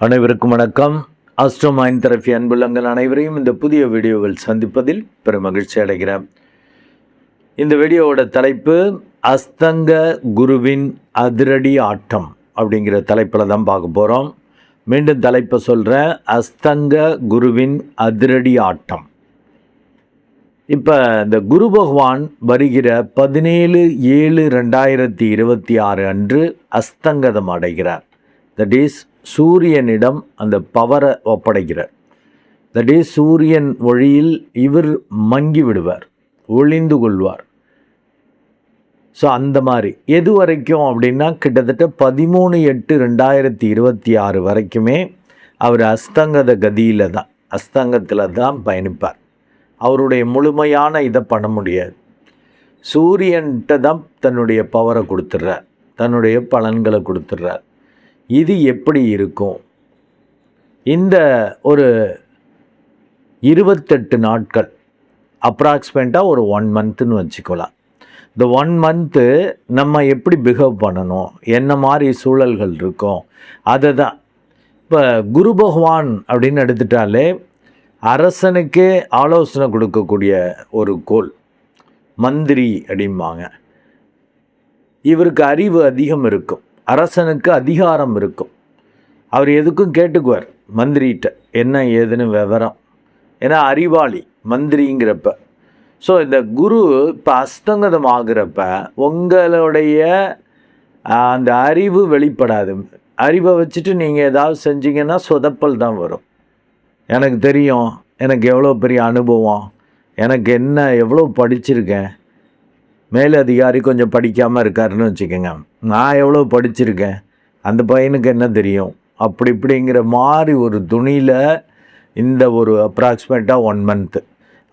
அனைவருக்கும் வணக்கம். Astro mind therapy அன்புள்ளங்கள் அனைவரையும் இந்த புதிய வீடியோவில் சந்திப்பதில் பெரும் மகிழ்ச்சி அடைகிறேன். இந்த வீடியோவோட தலைப்பு அஸ்தங்க குருவின் அதிரடி ஆட்டம் அப்படிங்கிற தலைப்பில் தான் பார்க்க போகிறோம். மீண்டும் தலைப்பை சொல்கிறேன், அஸ்தங்க குருவின் அதிரடி ஆட்டம். இப்போ இந்த குரு பகவான் வருகிற 17/7/2026 அன்று அஸ்தங்கதம் அடைகிறார். தட் இஸ் சூரியனிடம் அந்த பவரை ஒப்படைக்கிறார். தட் இஸ் சூரியன் வழியில் இவர் மங்கி விடுவார், ஒளிந்து கொள்வார். ஸோ அந்த மாதிரி எது வரைக்கும் அப்படின்னா கிட்டத்தட்ட 13/8/2026 வரைக்குமே அவர் அஸ்தங்கத கதியில் தான், அஸ்தங்கத்தில் தான் பயணிப்பார். அவருடைய முழுமையான இதை பண்ண முடியாது. சூரியன்கிட்ட தான் தன்னுடைய பவரை கொடுத்துட்றார், தன்னுடைய பலன்களை கொடுத்துட்றார். இது எப்படி இருக்கும்? இந்த ஒரு 28 நாட்கள், அப்ராக்சிமேட்டாக ஒரு 1 மந்த்துன்னு வச்சுக்கலாம். இந்த 1 மந்த்து நம்ம எப்படி பிஹேவ் பண்ணணும், என்ன மாதிரி சூழல்கள் இருக்கும், அதை தான். இப்போ குரு பகவான் அப்படின்னு எடுத்துட்டாலே அரசனுக்கே ஆலோசனை கொடுக்கக்கூடிய ஒரு கோள், மந்திரி அப்படிம்பாங்க. இவருக்கு அறிவு அதிகம் இருக்கும், அரசனுக்கு அதிகாரம் இருக்கும். அவர் எதுக்கும் கேட்டுக்குவார் மந்திரிகிட்ட, என்ன ஏதுன்னு விவரம். ஏன்னா அறிவாளி மந்திரிங்கிறப்ப. ஸோ இந்த குரு இப்போ அஸ்தங்கதம் ஆகிறப்ப உங்களுடைய அந்த அறிவு வெளிப்படாது. அறிவை வச்சுட்டு நீங்கள் ஏதாவது செஞ்சீங்கன்னா சொதப்பல் தான் வரும். எனக்கு தெரியும், எனக்கு எவ்வளோ பெரிய அனுபவம், எனக்கு என்ன எவ்வளோ படிச்சிருக்கேன், மேலதிகாரி கொஞ்சம் படிக்காமல் இருக்காருன்னு வச்சுக்கோங்க, நான் எவ்வளோ படிச்சிருக்கேன், அந்த பையனுக்கு என்ன தெரியும், அப்படி இப்படிங்கிற மாதிரி ஒரு துணியில் இந்த ஒரு அப்ராக்சிமேட்டாக 1 மந்த்து,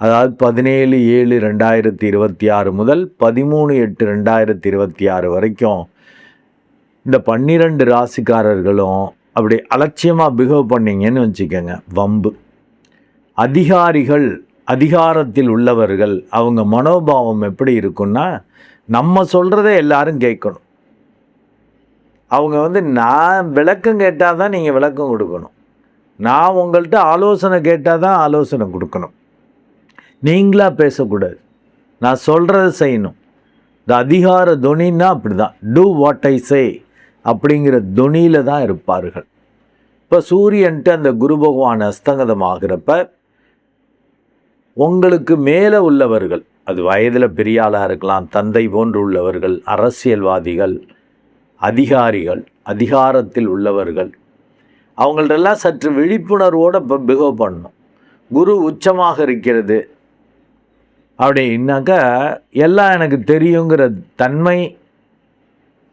அதாவது 17/7/2026 முதல் 13/8/2026 வரைக்கும் இந்த 12 ராசிக்காரர்களும் அப்படி அலட்சியமாக பிஹேவ் பண்ணிங்கன்னு வச்சுக்கோங்க, வம்பு. அதிகாரிகள், அதிகாரத்தில் உள்ளவர்கள், அவங்க மனோபாவம் எப்படி இருக்குன்னா, நம்ம சொல்கிறதே எல்லாரும் கேட்கணும். அவங்க நான் விளக்கம் கேட்டால் தான் நீங்கள் விளக்கம் கொடுக்கணும், நான் உங்கள்கிட்ட ஆலோசனை கேட்டால் தான் ஆலோசனை கொடுக்கணும். நீங்களாக பேசக்கூடாது, நான் சொல்கிறத செய்யணும். இந்த அதிகார துணின்னா அப்படி தான், டூ வாட் ஐ சே அப்படிங்கிற துணியில் தான் இருப்பார்கள். இப்போ சூரியன்ட்டு அந்த குரு பகவான் அஸ்தங்கதம் ஆகிறப்ப உங்களுக்கு மேலே உள்ளவர்கள், அது வயதில் பெரிய ஆளாக இருக்கலாம், தந்தை போன்று உள்ளவர்கள், அரசியல்வாதிகள், அதிகாரிகள், அதிகாரத்தில் உள்ளவர்கள், அவங்கள்டெல்லாம் சற்று விழிப்புணர்வோடு இப்போ பிஹேவ் பண்ணணும். குரு உச்சமாக இருக்கிறது அப்படின்னாக்கா எல்லாம் எனக்கு தெரியுங்கிற தன்மை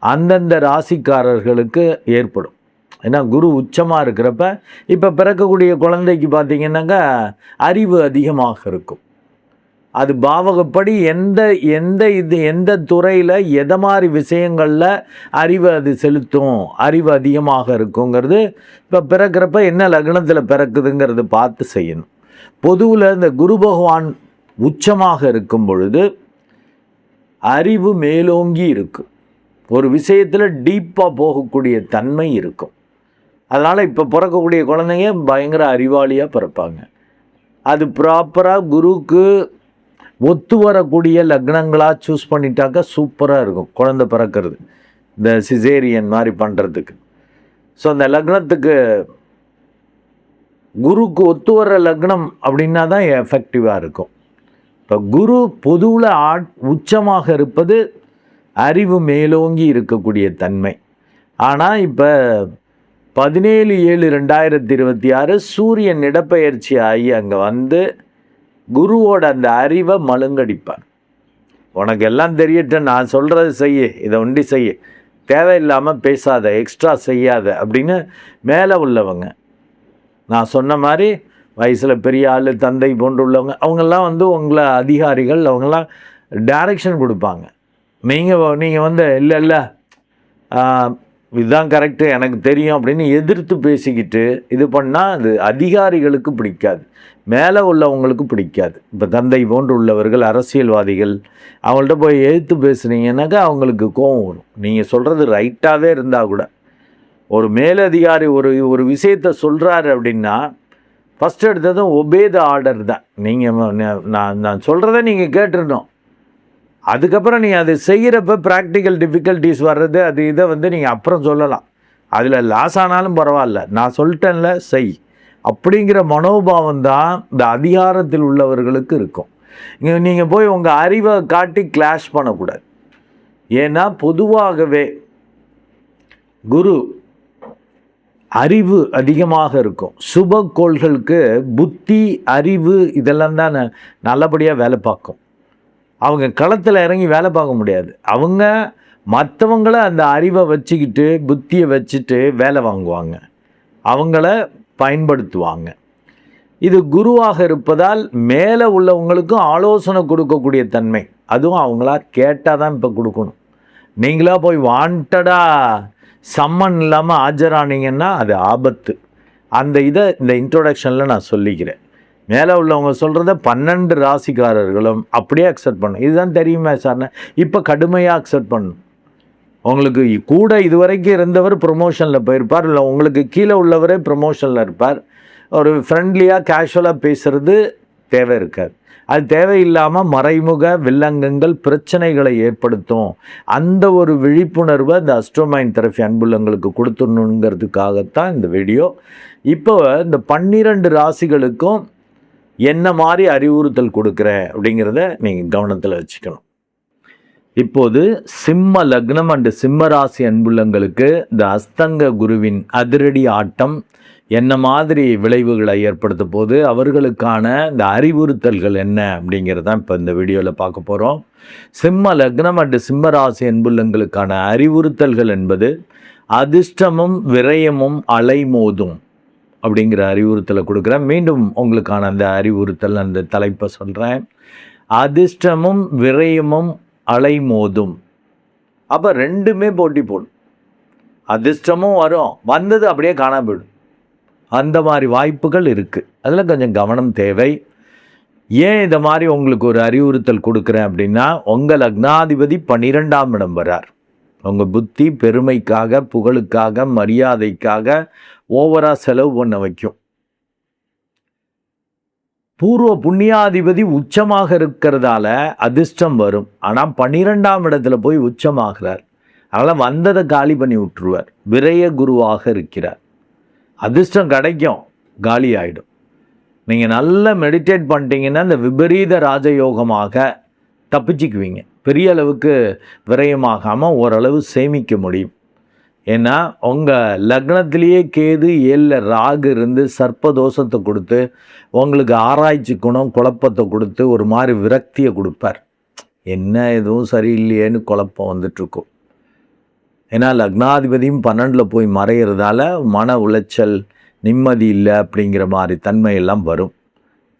அந்தந்த ராசிக்காரர்களுக்கு ஏற்படும். ஏன்னா குரு உச்சமாக இருக்கிறப்ப இப்போ பிறக்கக்கூடிய குழந்தைக்கு பார்த்திங்கன்னாக்கா அறிவு அதிகமாக இருக்கும். அது பாவகப்படி எந்த துறையில் எதை மாதிரி விஷயங்களில் அறிவு அது செலுத்தும், அறிவு அதிகமாக இருக்குங்கிறது இப்போ பிறக்கிறப்ப என்ன லக்னத்தில் பிறக்குதுங்கிறது பார்த்து செய்யணும். பொதுவில் இந்த குரு பகவான் உச்சமாக இருக்கும் பொழுது அறிவு மேலோங்கி இருக்கும், ஒரு விஷயத்தில் டீப்பாக போகக்கூடிய தன்மை இருக்கும். அதனால் இப்போ பிறக்கக்கூடிய குழந்தைங்க பயங்கர அறிவாளியாக பிறப்பாங்க. அது ப்ராப்பராக குருவுக்கு ஒத்து வரக்கூடிய லக்னங்களாக சூஸ் பண்ணிட்டாக்கா சூப்பராக இருக்கும் குழந்தை பிறக்கிறது, இந்த சிசேரியன் மாதிரி பண்ணுறதுக்கு. ஸோ அந்த லக்னத்துக்கு குருக்கு ஒத்து வர லக்னம் அப்படின்னா தான் எஃபெக்டிவாக இருக்கும். இப்போ குரு பொதுவில் உச்சமாக இருப்பது அறிவு மேலோங்கி இருக்கக்கூடிய தன்மை. ஆனால் இப்போ 17/7/2026 சூரியன் இடப்பெயர்ச்சி ஆகி அங்கே வந்து குருவோட அந்த அறிவை மழுங்கடிப்பார். உனக்கு எல்லாம் தெரியட்டும், நான் சொல்கிறது செய்ய, இதை ஒண்டி செய்ய, தேவையில்லாமல் பேசாத, எக்ஸ்ட்ரா செய்யாத அப்படின்னு மேலே உள்ளவங்க, நான் சொன்ன மாதிரி வயசில் பெரிய ஆள், தந்தை போன்று உள்ளவங்க, அவங்கெல்லாம் உங்களை அதிகாரிகள், அவங்கெல்லாம் டைரக்ஷன் கொடுப்பாங்க. நீங்கள் இல்லை இதுதான் கரெக்டு, எனக்கு தெரியும் அப்படின்னு எதிர்த்து பேசிக்கிட்டு இது பண்ணால் அது அதிகாரிகளுக்கு பிடிக்காது, மேலே உள்ளவங்களுக்கு பிடிக்காது. இப்போ தந்தை போன்று உள்ளவர்கள், அரசியல்வாதிகள், அவங்கள்ட்ட போய் எதிர்த்து பேசுனீங்கன்னாக்கா அவங்களுக்கு கோபம் வரும். நீங்கள் சொல்கிறது ரைட்டாகவே இருந்தால் கூட ஒரு மேலதிகாரி ஒரு விஷயத்தை சொல்கிறாரு அப்படின்னா ஃபஸ்ட் எடுத்ததும் ஒபே த ஆர்டர் தான். நீங்கள் நான் சொல்கிறத நீங்கள் கேட்டுருந்தோம். அதுக்கப்புறம் நீங்கள் அதை செய்கிறப்ப ப்ராக்டிக்கல் டிஃபிகல்ட்டிஸ் வர்றது அது இதை நீங்கள் அப்புறம் சொல்லலாம். அதில் லாஸ் ஆனாலும் பரவாயில்ல, நான் சொல்லிட்டேன்ல செய் அப்படிங்கிற மனோபாவம் தான் இந்த அதிகாரத்தில் உள்ளவர்களுக்கு இருக்கும். நீங்கள் போய் உங்கள் அறிவை காட்டி கிளாஷ் பண்ணக்கூடாது. ஏன்னா பொதுவாகவே குரு அறிவு அதிகமாக இருக்கும். சுப கோள்களுக்கு புத்தி அறிவு இதெல்லாம் தான் நல்லபடியாக வேலை பார்க்கும். அவங்க களத்தில் இறங்கி வேலை பார்க்க முடியாது. அவங்க மற்றவங்கள அந்த அறிவை வச்சுக்கிட்டு புத்தியை வச்சுட்டு வேலை வாங்குவாங்க, அவங்கள பயன்படுத்துவாங்க. இது குருவாக இருப்பதால் மேலே உள்ளவங்களுக்கும் ஆலோசனை கொடுக்கக்கூடிய தன்மை. அதுவும் அவங்களா கேட்டால் தான் இப்போ கொடுக்கணும். நீங்களா போய் வாண்டடாக சம்மன் இல்லாமல் ஆஜரானீங்கன்னா அது ஆபத்து. அந்த இதை இந்த இன்ட்ரோடக்ஷனில் நான் சொல்லிக்கிறேன். மேலே உள்ளவங்க சொல்கிறத 12 ராசிக்காரர்களும் அப்படியே அக்செப்ட் பண்ணணும். இதுதான் தெரியுமா சார்னா இப்போ கடுமையாக அக்செப்ட் பண்ணணும். உங்களுக்கு கூட இதுவரைக்கும் இருந்தவர் ப்ரொமோஷனில் போயிருப்பார், இல்லை உங்களுக்கு கீழே உள்ளவரே ப்ரொமோஷனில் இருப்பார். ஒரு ஃப்ரெண்ட்லியாக கேஷுவலாக பேசுகிறது தேவை இருக்காது. அது தேவையில்லாமல் மறைமுக வில்லங்கங்கள் பிரச்சனைகளை ஏற்படுத்தும். அந்த ஒரு விழிப்புணர்வை இந்த அஸ்ட்ரோமைண்ட் தெரபி அன்புள்ளங்களுக்கு கொடுத்துடணுங்கிறதுக்காகத்தான் இந்த வீடியோ. இப்போ இந்த 12 ராசிகளுக்கும் என்ன மாதிரி அறிவுறுத்தல் கொடுக்குறேன் அப்படிங்கிறத நீங்கள் கவனத்தில் வச்சுக்கணும். இப்போது சிம்ம லக்னம் அண்டு சிம்ம ராசி அன்புள்ளங்களுக்கு இந்த அஸ்தங்க குருவின் அதிரடி ஆட்டம் என்ன மாதிரி விளைவுகளை ஏற்படுத்த போது அவர்களுக்கான இந்த அறிவுறுத்தல்கள் என்ன அப்படிங்கிறதான் இப்போ இந்த வீடியோவில் பார்க்க போகிறோம். சிம்ம லக்னம் அண்டு சிம்ம ராசி அன்புள்ளங்களுக்கான அறிவுறுத்தல்கள் என்பது அதிர்ஷ்டமும் விரயமும் அலைமோதும் அப்படிங்கிற அறிவுறுத்தலை கொடுக்குறேன். மீண்டும் உங்களுக்கான அந்த அறிவுறுத்தல் அந்த தலைப்பை சொல்கிறேன். அதிர்ஷ்டமும் விரயமும் அலைமோதும். அப்போ ரெண்டுமே போட்டி போடும். அதிர்ஷ்டமும் வரும், வந்தது அப்படியே காணாம போயிடும். அந்த மாதிரி வாய்ப்புகள் இருக்குது. அதில் கொஞ்சம் கவனம் தேவை. ஏன் இதை மாதிரி உங்களுக்கு ஒரு அறிவுறுத்தல் கொடுக்குறேன் அப்படின்னா, உங்கள் லக்னாதிபதி 12ஆம் இடம் வரார். உங்கள் புத்தி பெருமைக்காக புகழுக்காக மரியாதைக்காக ஓவராக செலவு பண்ண வைக்கும். பூர்வ புண்ணியாதிபதி உச்சமாக இருக்கிறதால அதிர்ஷ்டம் வரும். ஆனால் 12ஆம் இடத்துல போய் உச்சமாகிறார். அதனால் வந்ததை காலி பண்ணி விட்டுருவார். விரய குருவாக இருக்கிறார். அதிர்ஷ்டம் கிடைக்கும், காலி ஆகிடும். நீங்கள் நல்லா மெடிடேட் பண்ணிட்டீங்கன்னா இந்த விபரீத ராஜயோகமாக தப்பிச்சுக்குவீங்க. பெரிய அளவுக்கு விரயமாகாமல் ஓரளவு சேமிக்க முடியும். ஏன்னா உங்கள் லக்னத்திலேயே கேது 7ல் ராகு இருந்து சர்ப்பதோஷத்தை கொடுத்து உங்களுக்கு ஆராய்ச்சி குணம் குழப்பத்தை கொடுத்து ஒரு மாதிரி விரக்தியை கொடுப்பார். என்ன எதுவும் சரியில்லையேன்னு குழப்பம் வந்துட்டுருக்கும். ஏன்னா லக்னாதிபதியும் 12ல் போய் மறைகிறதால மன உளைச்சல் நிம்மதி இல்லை அப்படிங்கிற மாதிரி தன்மையெல்லாம் வரும்.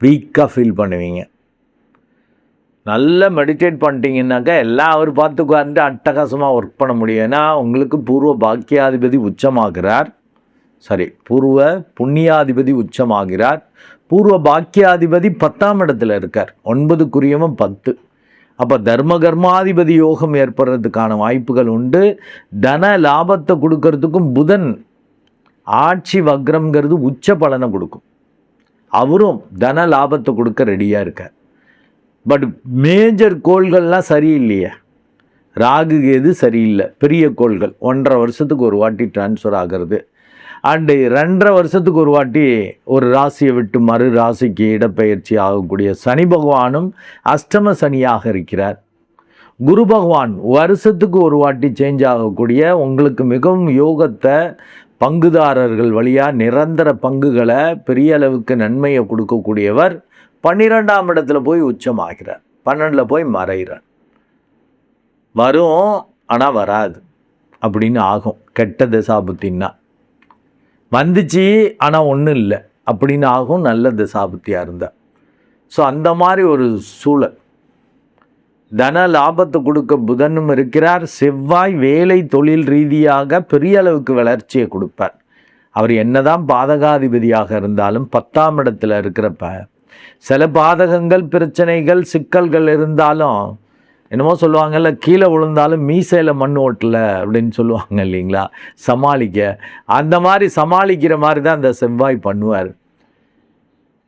வீக்காக ஃபீல் பண்ணுவீங்க. நல்லா மெடிடேட் பண்ணிட்டீங்கன்னாக்கா எல்லாம் அவர் பார்த்துக்குவாருன்ட்டு அட்டகாசமாக ஒர்க் பண்ண முடியும். ஏன்னா உங்களுக்கு பூர்வ பாக்கியாதிபதி உச்சமாகிறார், பூர்வ புண்ணியாதிபதி உச்சமாகிறார். பூர்வ பாக்கியாதிபதி 10ஆம் இடத்துல இருக்கார். 9க்குரியவன் 10. அப்போ தர்ம கர்மாதிபதி யோகம் ஏற்படுறதுக்கான வாய்ப்புகள் உண்டு. தன லாபத்தை கொடுக்கறதுக்கும் புதன் ஆட்சி வக்ரம்ங்கிறது உச்ச பலனை கொடுக்கும். அவரும் தன லாபத்தை கொடுக்க ரெடியாக இருக்கார். பட் மேஜர் கோள்கள்லாம் சரியில்லையே. ராகு எது சரியில்லை. பெரிய கோள்கள் 1.5 வருஷத்துக்கு ஒரு வாட்டி டிரான்ஸ்ஃபர் ஆகிறது. அண்டு 2.5 வருஷத்துக்கு ஒரு வாட்டி ஒரு ராசியை விட்டு மறு ராசிக்கு இடப்பெயர்ச்சி ஆகக்கூடிய சனி பகவானும் அஷ்டம சனியாக இருக்கிறார். குரு பகவான் வருஷத்துக்கு ஒரு வாட்டி சேஞ்ச் ஆகக்கூடிய உங்களுக்கு மிகவும் யோகத்தை பங்குதாரர்கள் வழியாக நிரந்தர பங்குகளை பெரிய அளவுக்கு நன்மையை கொடுக்கக்கூடியவர் 12ஆம் இடத்துல போய் உச்சமாகிறார். 12ல் போய் மறைகிறார். வரும் ஆனால் வராது அப்படின்னு ஆகும். கெட்ட தசாபுத்தின்னா வந்துச்சு ஆனால் ஒன்றும் இல்லை அப்படின்னு ஆகும். நல்ல தசாபுத்தியாக இருந்தால். ஸோ அந்த மாதிரி ஒரு சூழல். தன லாபத்தை கொடுக்க புதனும் இருக்கிறார். செவ்வாய் வேலை தொழில் ரீதியாக பெரிய அளவுக்கு வளர்ச்சியை கொடுப்பார். அவர் என்னதான் பாதகாதிபதியாக இருந்தாலும் 10ஆம் இடத்துல இருக்கிறப்ப சில பாதகங்கள் பிரச்சனைகள் சிக்கல்கள் இருந்தாலும் என்னமோ சொல்லுவாங்கல்ல, கீழே விழுந்தாலும் மீசையில் மண் ஓட்டல அப்படின்னு சொல்லுவாங்க இல்லைங்களா, சமாளிக்க. அந்த மாதிரி சமாளிக்கிற மாதிரி தான் அந்த செவ்வாய் பண்ணுவார்.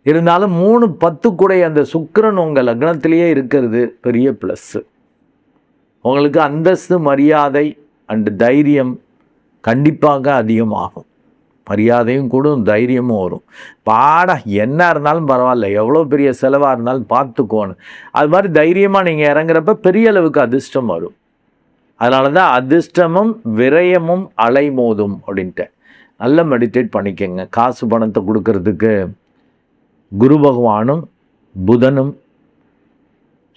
இருந்தாலும் 3-10 கூட அந்த சுக்கிரன் உங்கள் லக்னத்திலேயே இருக்கிறது பெரிய ப்ளஸ்ஸு. உங்களுக்கு அந்தஸ்து, மரியாதை அண்டு தைரியம் கண்டிப்பாக அதிகமாகும். மரியாதையும் கூடும், தைரியமும் வரும். பாடா என்ன இருந்தாலும் பரவாயில்ல, எவ்வளோ பெரிய செலவாக இருந்தாலும் பார்த்துக்கோன்னு அது மாதிரி தைரியமாக நீங்கள் இறங்குறப்ப பெரிய அளவுக்கு அதிர்ஷ்டம் வரும். அதனால தான் அதிர்ஷ்டமும் விரயமும் அலைமோதும் அப்படின்ட்டு. நல்லா மெடிடேட் பண்ணிக்கோங்க. காசு பணத்தை கொடுக்கறதுக்கு குரு பகவானும் புதனும்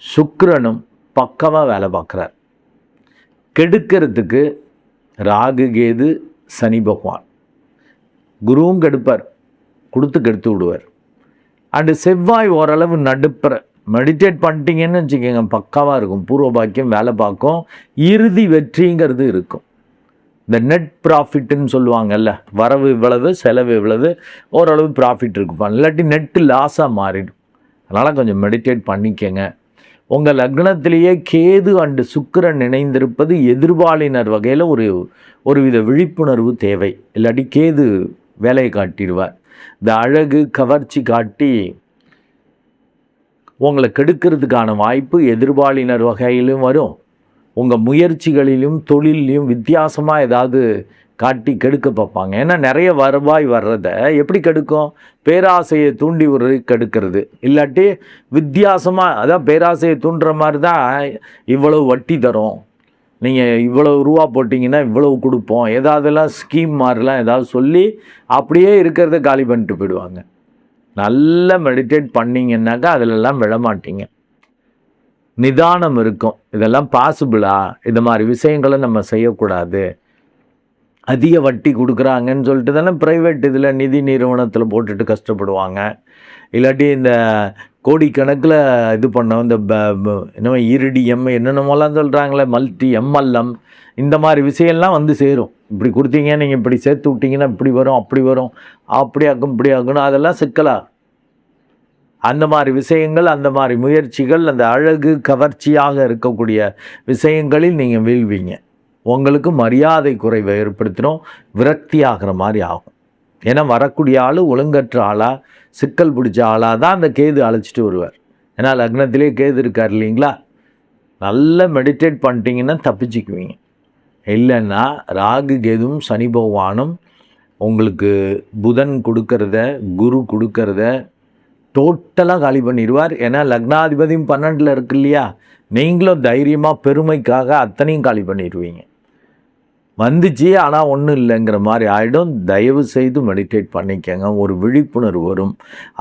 சுக்கிரனும் பக்கமாக வேலை பார்க்குறார். கெடுக்கிறதுக்கு ராகு கேது சனி பகவான். குருவும் கெடுப்பார், கொடுத்து கெடுத்து விடுவார். அண்டு செவ்வாய் ஓரளவு நடுப்புற. மெடிடேட் பண்ணிட்டீங்கன்னு வச்சுக்கோங்க, பக்காவாக இருக்கும். பூர்வ பாக்கியம் வேலை பார்க்கும், இறுதி வெற்றிங்கிறது இருக்கும். இந்த நெட் ப்ராஃபிட்டுன்னு சொல்லுவாங்கல்ல, வரவு இவ்வளவு செலவு இவ்வளவு, ஓரளவு ப்ராஃபிட் இருக்கும். இல்லாட்டி நெட்டு லாஸாக மாறிடும். அதனால் கொஞ்சம் மெடிடேட் பண்ணிக்கங்க. உங்கள் லக்னத்திலேயே கேது அண்டு சுக்கிரன் இணைந்திருப்பது எதிர்பாலினர் வகையில் ஒருவித விழிப்புணர்வு தேவை. இல்லாட்டி கேது வேலையை காட்டிடுவார். இந்த அழகு கவர்ச்சி காட்டி உங்களை கெடுக்கிறதுக்கான வாய்ப்பு எதிர்பாலினர் வகையிலும் வரும். உங்கள் முயற்சிகளிலும் தொழிலையும் வித்தியாசமாக ஏதாவது காட்டி கெடுக்க பார்ப்பாங்க. ஏன்னா நிறைய வருவாய் வர்றதை எப்படி கெடுக்கும்? பேராசையை தூண்டி ஒரு கெடுக்கிறது. இல்லாட்டி வித்தியாசமாக, அதான் பேராசையை தூண்டுற மாதிரி தான் இவ்வளவு வட்டி தரும், நீங்கள் இவ்வளவு ரூபா போட்டிங்கன்னா இவ்வளவு கொடுப்போம், ஏதாவதெல்லாம் ஸ்கீம் மாதிரிலாம் ஏதாவது சொல்லி அப்படியே இருக்கிறத காலி பண்ணிட்டு போயிடுவாங்க. நல்லா மெடிடேட் பண்ணிங்கன்னாக்கா அதிலெல்லாம் விழமாட்டீங்க. நிதானம் இருக்கும். இதெல்லாம் பாசிபிளா, இது மாதிரி விஷயங்களை நம்ம செய்யக்கூடாது. அதிக வட்டி கொடுக்குறாங்கன்னு சொல்லிட்டு தானே ப்ரைவேட் இதில் நிதி நிறுவனத்தில் போட்டுட்டு கஷ்டப்படுவாங்க. இல்லாட்டி இந்த கோடிக்கணக்கில் இது பண்ணோம், இந்த என்னமோ இரிடிஎம் என்னென்னமோலாம் சொல்கிறாங்களே, மல்டி எம்எல்எம், இந்த மாதிரி விஷயம்லாம் வந்து சேரும். இப்படி கொடுத்தீங்க, நீங்கள் இப்படி சேர்த்து விட்டிங்கன்னா இப்படி வரும், அப்படி வரும், அப்படி ஆகும் இப்படி ஆகணும், அதெல்லாம் சிக்கலா. அந்த மாதிரி விஷயங்கள், அந்த மாதிரி முயற்சிகள், அந்த அழகு கவர்ச்சியாக இருக்கக்கூடிய விஷயங்களில் நீங்கள் வீழ்வீங்க. உங்களுக்கு மரியாதை குறைவை ஏற்படுத்தினோம், விரக்தி ஆகிற மாதிரி ஆகும். ஏன்னா வரக்கூடிய ஆள் ஒழுங்கற்ற ஆளாக, சிக்கல் பிடிச்ச ஆளாக தான் அந்த கேது அழைச்சிட்டு வருவார். ஏன்னா லக்னத்திலே கேது இருக்கார் இல்லைங்களா. நல்லா மெடிடேட் பண்ணிட்டீங்கன்னா தப்பிச்சுக்குவீங்க. இல்லைன்னா ராகு கேதுவும் சனி பகவானும் உங்களுக்கு புதன் கொடுக்கறத, குரு கொடுக்கறத டோட்டலாக காலி பண்ணிடுவார். ஏன்னா லக்னாதிபதியும் 12 இருக்கு இல்லையா, நீங்களும் தைரியமாக பெருமைக்காக அத்தனையும் காலி பண்ணிடுவீங்க. வந்துச்சு ஆனால் ஒன்றும் இல்லைங்கிற மாதிரி ஆகிடும். தயவு செய்து மெடிடேட் பண்ணிக்கங்க. ஒரு விழிப்புணர்வு வரும்.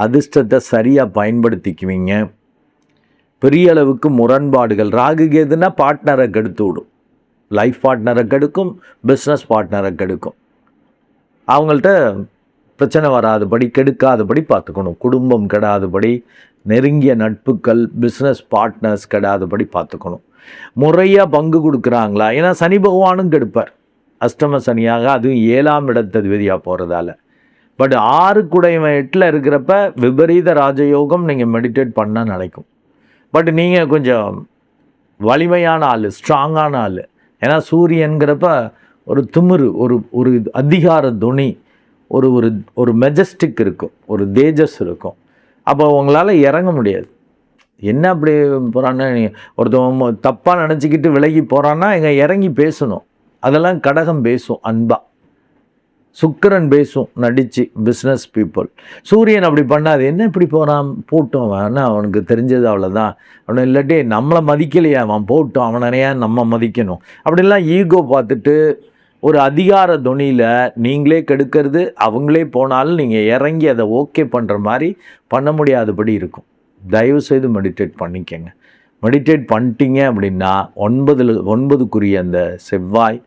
அதிர்ஷ்டத்தை சரியாக பயன்படுத்திக்குவீங்க. பெரிய அளவுக்கு முரண்பாடுகள், ராகு கேதுன்னா பார்ட்னரை கெடுத்து விடும். லைஃப் பார்ட்னரை கெடுக்கும், பிஸ்னஸ் பார்ட்னரை கெடுக்கும். அவங்கள்ட்ட பிரச்சனை வராதபடி, கெடுக்காதபடி பார்த்துக்கணும். குடும்பம் கெடாதபடி, நெருங்கிய நட்புகள், பிஸ்னஸ் பார்ட்னர்ஸ் கெடாதபடி பார்த்துக்கணும். முறையாக பங்கு கொடுக்குறாங்களா? ஏன்னா சனி பகவானும் கெடுப்பார், அஷ்டம சனியாக, அதுவும் 7ஆம் இடத்ததிபதியாக போகிறதால. பட் 6 குடையவன் 8ல் இருக்கிறப்ப விபரீத ராஜயோகம் நீங்கள் மெடிடேட் பண்ணால் நினைக்கும். பட் நீங்கள் கொஞ்சம் வலிமையான ஆள், ஸ்ட்ராங்கான ஆள். ஏன்னா சூரியன்கிறப்ப ஒரு திமிரு, ஒரு அதிகார துணி, ஒரு ஒரு மெஜஸ்டிக் இருக்கும், ஒரு தேஜஸ் இருக்கும். அப்போ உங்களால் இறங்க முடியாது. என்ன அப்படி போகிறான்னா, ஒருத்தவங்க தப்பாக நினச்சிக்கிட்டு விலகி போகிறான்னா இங்கே இறங்கி பேசணும். அதெல்லாம் கடகம் பேசும் அன்பா, சுக்கிரன் பேசும் நடித்து, பிஸ்னஸ் பீப்புள். சூரியன் அப்படி பண்ணாது. என்ன இப்படி போகிறான், போட்டோம் வேணா, அவனுக்கு தெரிஞ்சது அவ்வளோதான், அவனை இல்லாட்டி நம்மளை மதிக்கலையா, அவன் போட்டோம், அவனையா நம்ம மதிக்கணும், அப்படிலாம் ஈகோ பார்த்துட்டு ஒரு அதிகார துணியில் நீங்களே கெடுக்கிறது. அவங்களே போனாலும் நீங்கள் இறங்கி அதை ஓகே பண்ணுற மாதிரி பண்ண முடியாதபடி இருக்கும். தயவுசெய்து மெடிடேட் பண்ணிக்கங்க. மெடிடேட் பண்ணிட்டீங்க அப்படின்னா 9க்குரிய அந்த செவ்வாய்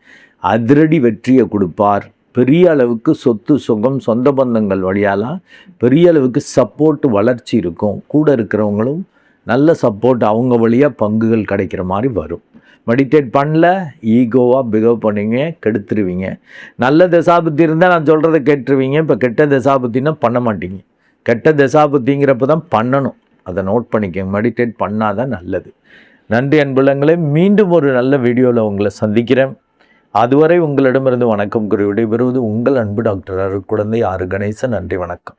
அதிரடி வெற்றியை கொடுப்பார். பெரிய அளவுக்கு சொத்து சுகம் சொந்த பந்தங்கள் வழியாலாம் பெரிய அளவுக்கு சப்போர்ட் வளர்ச்சி இருக்கும். கூட இருக்கிறவங்களும் நல்ல சப்போர்ட், அவங்க வழியாக பங்குகள் கிடைக்கிற மாதிரி வரும். மெடிடேட் பண்ணல, ஈகோவாக பிஹேவ் பண்ணிங்க, கெடுத்துருவீங்க. நல்ல தசாபுத்தி இருந்தால் நான் சொல்கிறத கேட்டுருவீங்க. இப்போ கெட்ட தசாபுத்தின்னா பண்ண மாட்டீங்க. கெட்ட தசாபுத்திங்கிறப்ப தான் பண்ணணும். அதை நோட் பண்ணிக்கங்க. மெடிடேட் பண்ணாதான் நல்லது. நன்றி அன்புள்ளங்களே, மீண்டும் ஒரு நல்ல வீடியோவில் உங்களை சந்திக்கிறேன். அதுவரை உங்களிடமிருந்து வணக்கம் கூறி விடைபெறுவது உங்கள் அன்பு டாக்டர் அருட்குழந்தை ஆர் கணேசன். நன்றி, வணக்கம்.